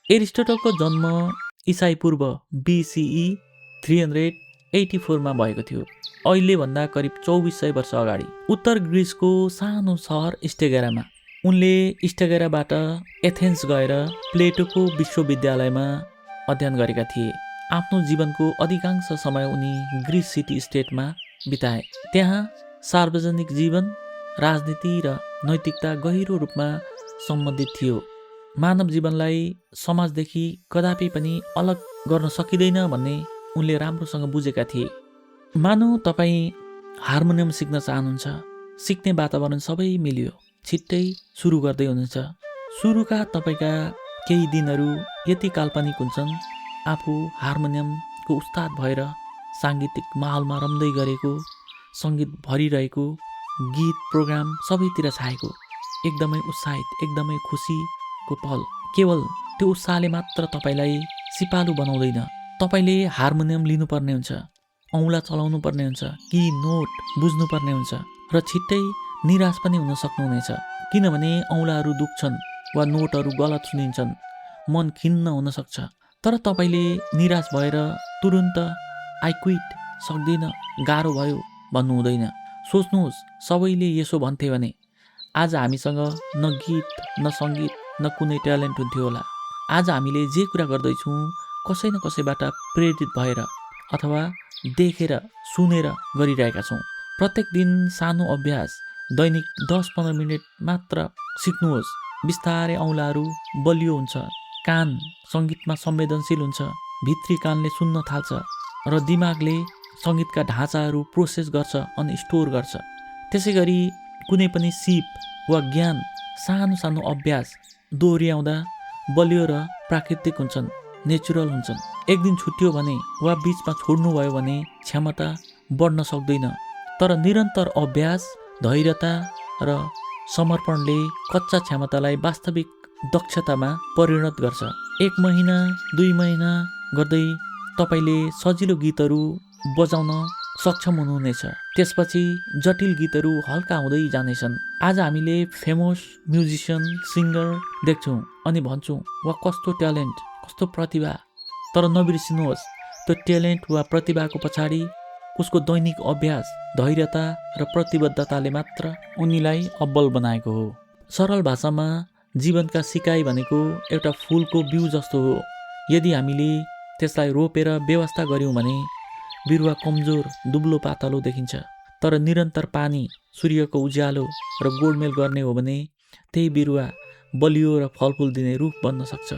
एरिस्टोटलको जन्म ईसाई पूर्व BCE 384 मा भएको थियो। अहिले भन्दा करिब 2400 वर्ष अगाडि उत्तर ग्रिसको सानो सहर स्टेगेरामा उनले स्टेगेराबाट एथेन्स गएर प्लेटोको विश्वविद्यालयमा अध्ययन गरेका थिए। आफ्नो जीवनको अधिकांश समय उनी ग्रिस सिटी स्टेटमा बिताए। त्यहाँ सार्वजनिक जीवन, राजनीति र नैतिकता गहिरो रूपमा सम्बन्धित थियो। मानव जीवनलाई समाजदेखि कदापि पनि अलग गर्न सकिँदैन भन्ने उनले राम्रोसँग बुझेका थिए। मानौ तपाईँ हार्मोनियम सिक्न चाहनुहुन्छ। सिक्ने वातावरण सबै मिल्यो। छिट्टै सुरु गर्दै हुनुहुन्छ। सुरुका तपाईँका केही दिनहरू यति काल्पनिक हुन्छन्, आफू हार्मोनियमको उस्ताद भएर साङ्गीतिक माहौलमा रम्दै गरेको, सङ्गीत भरिरहेको, गीत प्रोग्राम सबैतिर छाएको, एकदमै उत्साहित, एकदमै खुसीको पल। केवल त्यो उत्साहले मात्र तपाईँलाई सिपालु बनाउँदैन। तपाईँले हार्मोनियम लिनुपर्ने हुन्छ, औँला चलाउनु पर्ने हुन्छ, कि नोट बुझ्नुपर्ने हुन्छ र छिट्टै निराश पनि हुन सक्नुहुनेछ, किनभने औँलाहरू दुख्छन् वा नोटहरू गलत सुनिन्छन्, मन खिन्न हुन सक्छ। तर तपाईँले निराश भएर तुरुन्त आई क्विट, सक्दिन, गाह्रो भयो भन्नु हुँदैन। सोच्नुहोस्, सबैले यसो भन्थे भने आज हामीसँग न गीत, न सङ्गीत, न कुनै ट्यालेन्ट हुन्थ्यो होला। आज हामीले जे कुरा गर्दैछौँ कसै न कसैबाट प्रेरित भएर अथवा देखेर सुनेर गरिरहेका छौँ। प्रत्येक दिन सानो अभ्यास, दैनिक 10-15 मिनट मात्र सिक्नुहोस्। बिस्तारै औँलाहरू बलियो हुन्छ, कान सङ्गीतमा संवेदनशील हुन्छ, भित्री कानले सुन्न थाल्छ र दिमागले सङ्गीतका ढाँचाहरू प्रोसेस गर्छ अनि स्टोर गर्छ। त्यसै गरी कुनै पनि सिप वा ज्ञान सानो सानो अभ्यास दोहोऱ्याउँदा बलियो र प्राकृतिक हुन्छन्, नेचुरल हुन्छन्। एक दिन छुट्यो भने वा बिचमा छोड्नुभयो भने क्षमता बढ्न सक्दैन। तर निरन्तर अभ्यास, धैर्यता र समर्पणले कच्चा क्षमतालाई वास्तविक दक्षतामा परिणत गर्छ। 1 महिना 2 महिना गर्दै तपाईँले सजिलो गीतहरू बजाउन सक्षम हुनुहुनेछ। त्यसपछि जटिल गीतहरू हल्का हुँदै जानेछन्। आज हामीले फेमस म्युजिसियन, सिङ्गर देख्छौँ अनि भन्छौँ वा कस्तो ट्यालेन्ट, कस्तो प्रतिभा। तर नबिर्सिनुहोस्, त्यो ट्यालेन्ट वा प्रतिभाको पछाडि उसको दैनिक अभ्यास, धैर्यता र प्रतिबद्धताले मात्र उनीलाई अब्बल बनाएको हो। सरल भाषामा जीवनका सिकाइ भनेको एउटा फुलको बिउ जस्तो हो। यदि हामीले त्यसलाई रोपेर व्यवस्था गर्यौँ भने बिरुवा कमजोर, दुब्लो पातलो देखिन्छ। तर निरन्तर पानी, सूर्यको उज्यालो र गोडमेल गर्ने हो भने त्यही बिरुवा बलियो र फलफुल दिने रुख बन्न सक्छ।